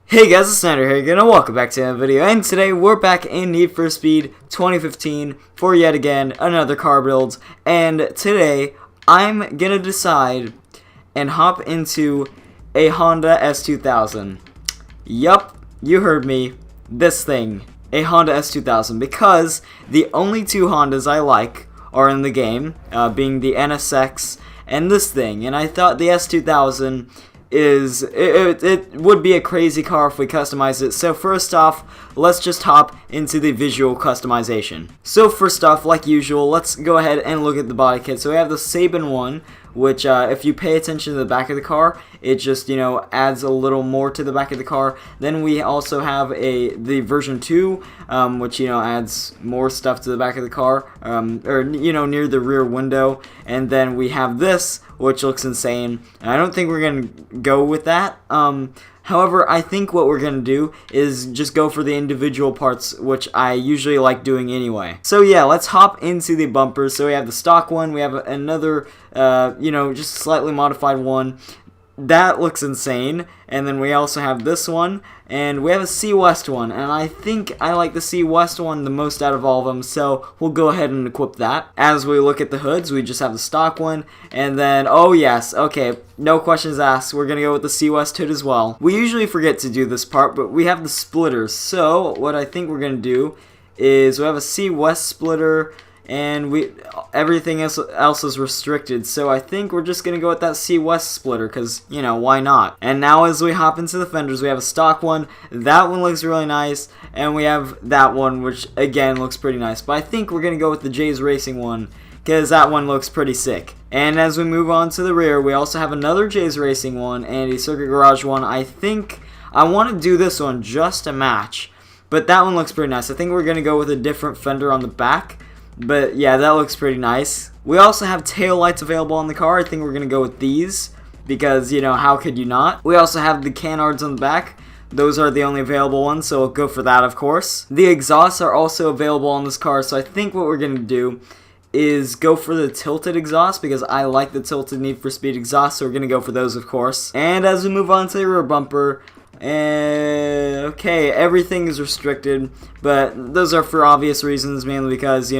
Hey guys, it's Snyder here again, and welcome back to another video, and today we're back in Need for Speed 2015 for yet again another car build, and today I'm gonna decide and hop into a Honda S2000. Yup, you heard me, this thing, a Honda S2000, because the only two Hondas I like are in the game, being the NSX and this thing, and I thought the S2000 it would be a crazy car if we customized it. So first off, let's just hop into the visual customization. So first off, like usual, let's go ahead and look at the body kit. So we have the Sabin one, which if you pay attention to the back of the car, it just, adds a little more to the back of the car. Then we also have the version 2, which, adds more stuff to the back of the car, or, near the rear window. And then we have this, which looks insane. And I don't think we're going to go with that. However, I think what we're going to do is just go for the individual parts, which I usually like doing anyway. So yeah, let's hop into the bumpers. So we have the stock one, we have another, just slightly modified one. That looks insane. And then we also have this one, and we have a C West one, and I think I like the C West one the most out of all of them, so we'll go ahead and equip that. As we look at the hoods, we just have the stock one, and then, oh yes, okay, no questions asked, we're gonna go with the C West hood as well. We usually forget to do this part, but we have the splitters, so what I think we're gonna do is we have a C West splitter, and everything else is restricted, so I think we're just gonna go with that C West splitter, because why not. And now as we hop into the fenders, we have a stock one. That one looks really nice, and we have that one, which again looks pretty nice, but I think we're gonna go with the J's Racing one, because that one looks pretty sick. And as we move on to the rear, we also have another J's Racing one and a Circuit Garage one. I think I want to do this one just to match, but that one looks pretty nice. I think we're gonna go with a different fender on the back. But yeah, that looks pretty nice. We also have tail lights available on the car. I think we're going to go with these because, how could you not? We also have the canards on the back. Those are the only available ones, so we'll go for that, of course. The exhausts are also available on this car, so I think what we're going to do is go for the tilted exhaust because I like the tilted Need for Speed exhaust, so we're going to go for those, of course. And as we move on to the rear bumper, okay, everything is restricted, but those are for obvious reasons, mainly because,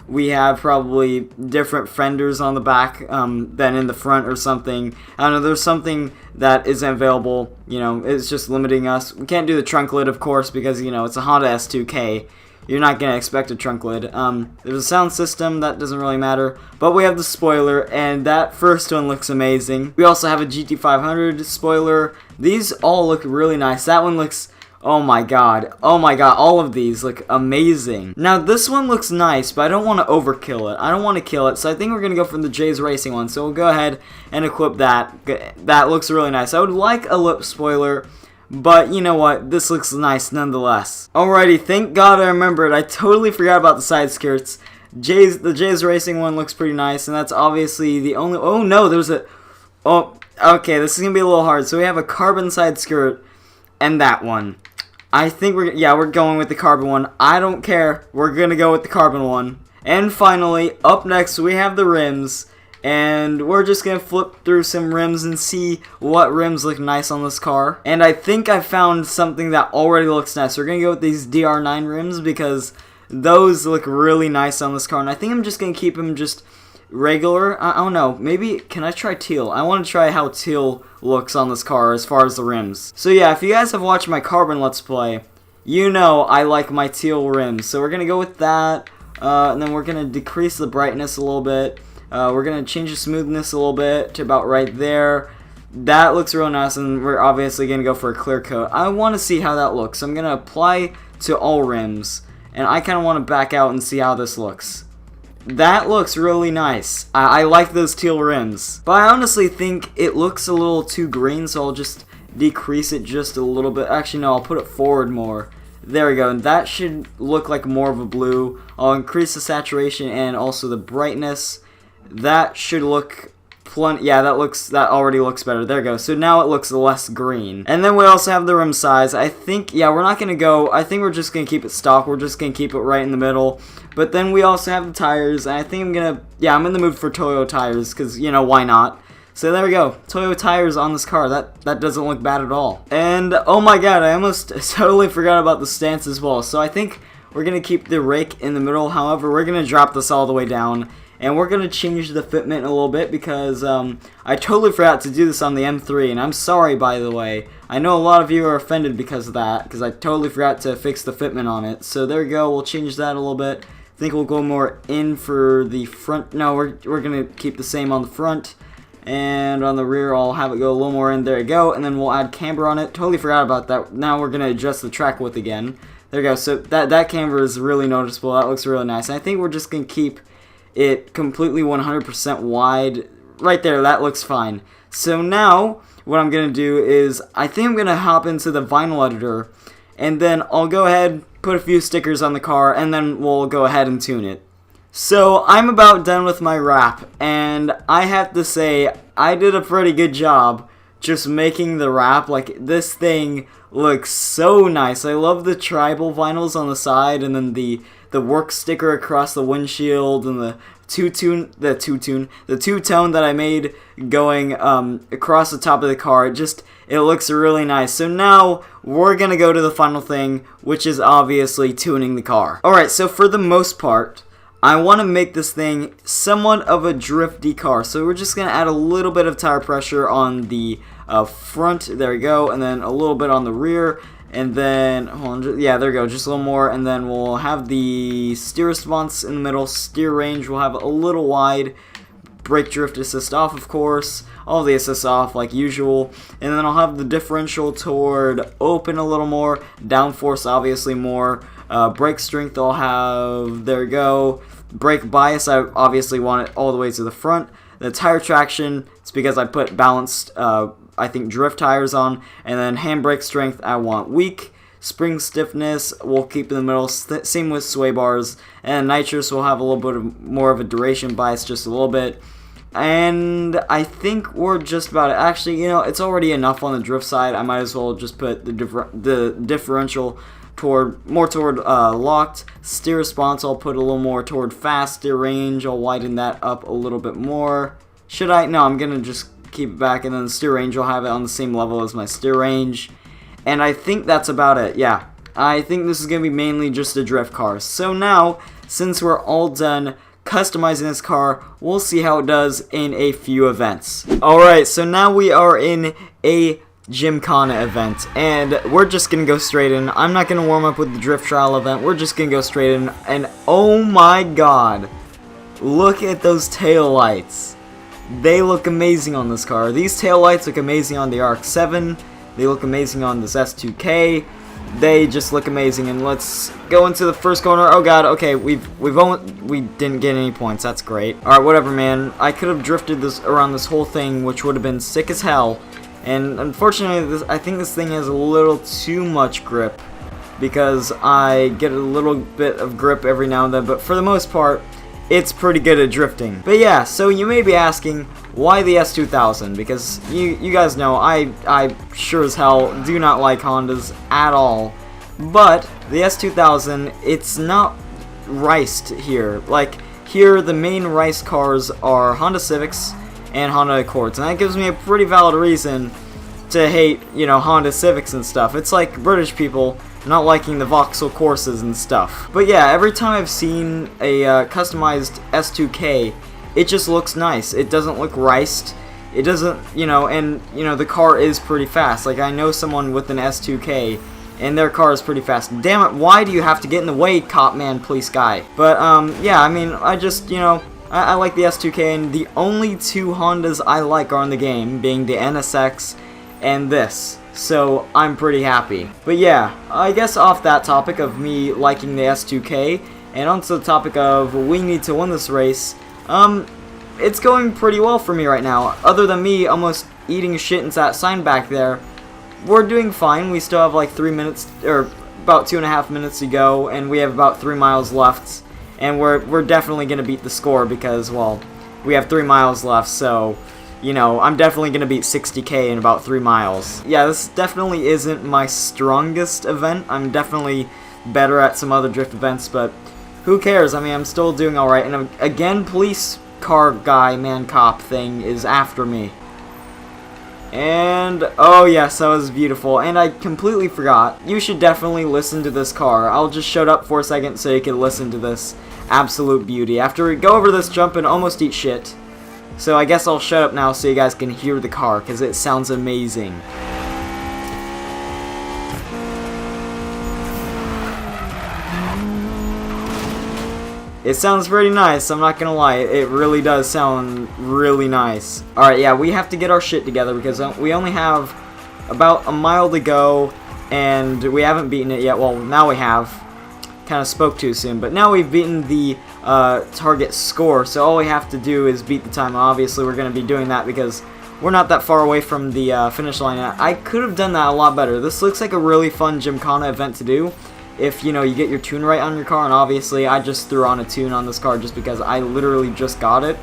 we have probably different fenders on the back than in the front or something. I don't know, there's something that isn't available, it's just limiting us. We can't do the trunk lid, of course, because, it's a Honda S2K. You're not going to expect a trunk lid. There's a sound system, that doesn't really matter. But we have the spoiler, and that first one looks amazing. We also have a GT500 spoiler. These all look really nice. That one looks, oh my god, all of these look amazing. Now this one looks nice, but I don't want to overkill it. I don't want to kill it, so I think we're going to go for the J's Racing one. So we'll go ahead and equip that. That looks really nice. I would like a lip spoiler, but you know what, this looks nice nonetheless. Alrighty, thank god I remembered. I totally forgot about the side skirts. The J's Racing one looks pretty nice, and that's obviously the only, oh no, there's a, oh, okay, this is going to be a little hard. So we have a carbon side skirt, and that one. I think we're going with the carbon one. I don't care, we're going to go with the carbon one. And finally, up next we have the rims. And we're just going to flip through some rims and see what rims look nice on this car. And I think I found something that already looks nice. We're going to go with these DR9 rims because those look really nice on this car. And I think I'm just going to keep them just regular. I don't know. Maybe, can I try teal? I want to try how teal looks on this car as far as the rims. So yeah, if you guys have watched my carbon Let's Play, you know I like my teal rims. So we're going to go with that. And then we're going to decrease the brightness a little bit. We're going to change the smoothness a little bit to about right there. That looks real nice, and we're obviously going to go for a clear coat. I want to see how that looks. So I'm going to apply to all rims, and I kind of want to back out and see how this looks. That looks really nice. I like those teal rims. But I honestly think it looks a little too green, so I'll just decrease it just a little bit. Actually, no, I'll put it forward more. There we go, and that should look like more of a blue. I'll increase the saturation and also the brightness. That should look plenty. Yeah, that already looks better. There we go. So now it looks less green. And then we also have the rim size. I think, yeah, we're not going to go, I think we're just going to keep it stock. We're just going to keep it right in the middle. But then we also have the tires. And I think I'm in the mood for Toyo tires because, why not? So there we go, Toyo tires on this car. That doesn't look bad at all. And oh my god, I almost totally forgot about the stance as well. So I think we're gonna keep the rake in the middle. However, we're gonna drop this all the way down, and we're gonna change the fitment a little bit because I totally forgot to do this on the M3, and I'm sorry, by the way. I know a lot of you are offended because of that, because I totally forgot to fix the fitment on it. So there we go, we'll change that a little bit. I think we'll go more in for the front. No, we're gonna keep the same on the front. And on the rear, I'll have it go a little more in. There you go. And then we'll add camber on it. Totally forgot about that. Now we're going to adjust the track width again. There you go. So that camber is really noticeable. That looks really nice. And I think we're just going to keep it completely 100% wide. Right there. That looks fine. So now, what I'm going to do is, I think I'm going to hop into the vinyl editor. And then I'll go ahead, put a few stickers on the car, and then we'll go ahead and tune it. So, I'm about done with my wrap, and I have to say, I did a pretty good job just making the wrap. Like, this thing looks so nice. I love the tribal vinyls on the side, and then the work sticker across the windshield, and the two-tone that I made going across the top of the car. It looks really nice. So now, we're going to go to the final thing, which is obviously tuning the car. Alright, so for the most part, I want to make this thing somewhat of a drifty car, so we're just going to add a little bit of tire pressure on the front, there we go, and then a little bit on the rear, and then, hold on, yeah, there we go, just a little more, and then we'll have the steer response in the middle, steer range, we'll have a little wide, brake drift assist off, of course, all the assist off like usual, and then I'll have the differential toward open a little more, downforce obviously more, brake strength I'll have, there we go, brake bias I obviously want it all the way to the front, the tire traction, it's because I put balanced, I think drift tires on, and then handbrake strength I want weak, spring stiffness we'll keep in the middle, same with sway bars, and nitrous will have a little bit more of a duration bias, just a little bit. And I think we're just about it. Actually, you know, it's already enough on the drift side. I might as well just put the differential more toward locked. Steer response I'll put a little more toward fast. Steer range I'll widen that up a little bit more. Should I? No, I'm gonna just keep it back, and then the steer range I'll have it on the same level as my steer range. And I think that's about it. Yeah, I think this is gonna be mainly just a drift car. So now, since we're all done customizing this car, we'll see how it does in a few events. Alright, so now we are in a Gymkhana event, and we're just gonna go straight in. I'm not gonna warm up with the drift trial event, we're just gonna go straight in, and oh my god, look at those tail lights. They look amazing on this car. These tail lights look amazing on the RX-7, they look amazing on this S2K. They just look amazing, and let's go into the first corner. Oh god, okay, we didn't get any points. That's great. All right, whatever, man. I could have drifted this around this whole thing, which would have been sick as hell. And unfortunately, I think this thing has a little too much grip because I get a little bit of grip every now and then. But for the most part, it's pretty good at drifting. But yeah, so you may be asking, why the S2000? Because you guys know I sure as hell do not like Hondas at all. But the S2000, it's not riced here. Like here, the main riced cars are Honda Civics and Honda Accords, and that gives me a pretty valid reason to hate, you know, Honda Civics and stuff. It's like British people not liking the Vauxhall Corsas and stuff. But yeah, every time I've seen a customized S2K, it just looks nice. It doesn't look riced. It doesn't, you know, and, you know, the car is pretty fast. Like, I know someone with an S2K, and their car is pretty fast. Damn it, why do you have to get in the way, cop man, police guy? But, yeah, I mean, I just, you know, I like the S2K, and the only two Hondas I like are in the game, being the NSX and this. So, I'm pretty happy. But yeah, I guess off that topic of me liking the S2K, and onto the topic of we need to win this race, it's going pretty well for me right now. Other than me almost eating shit into that sign back there, we're doing fine. We still have like 3 minutes, or about 2.5 minutes to go, and we have about 3 miles left. And we're definitely going to beat the score because, well, we have 3 miles left, so, you know, I'm definitely going to beat 60K in about 3 miles. Yeah, this definitely isn't my strongest event. I'm definitely better at some other drift events, but who cares? I mean, I'm still doing alright. And again, police car guy, man cop thing is after me. And, oh yes, that was beautiful. And I completely forgot. You should definitely listen to this car. I'll just shut up for a second so you can listen to this absolute beauty. After we go over this jump and almost eat shit. So I guess I'll shut up now so you guys can hear the car, because it sounds amazing. It sounds pretty nice, I'm not gonna lie, it really does sound really nice. Alright, yeah, we have to get our shit together because we only have about a mile to go, and we haven't beaten it yet. Well, now we have. Kind of spoke too soon, but now we've beaten the target score, so all we have to do is beat the time. Obviously, we're going to be doing that because we're not that far away from the finish line. I could have done that a lot better. This looks like a really fun Gymkhana event to do if, you know, you get your tune right on your car, and obviously I just threw on a tune on this car just because I literally just got it.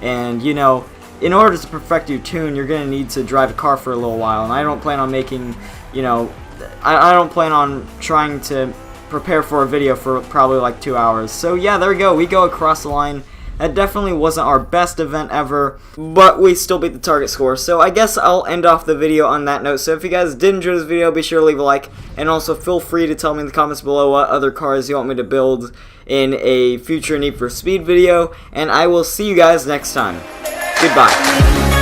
And, you know, in order to perfect your tune, you're going to need to drive a car for a little while, and I don't plan on making, you know, I don't plan on trying to prepare for a video for probably like 2 hours. So yeah, there we go. We go across the line. That definitely wasn't our best event ever, but we still beat the target score. So I guess I'll end off the video on that note. So if you guys did enjoy this video, be sure to leave a like, and also feel free to tell me in the comments below what other cars you want me to build in a future Need for Speed video, and I will see you guys next time. Goodbye.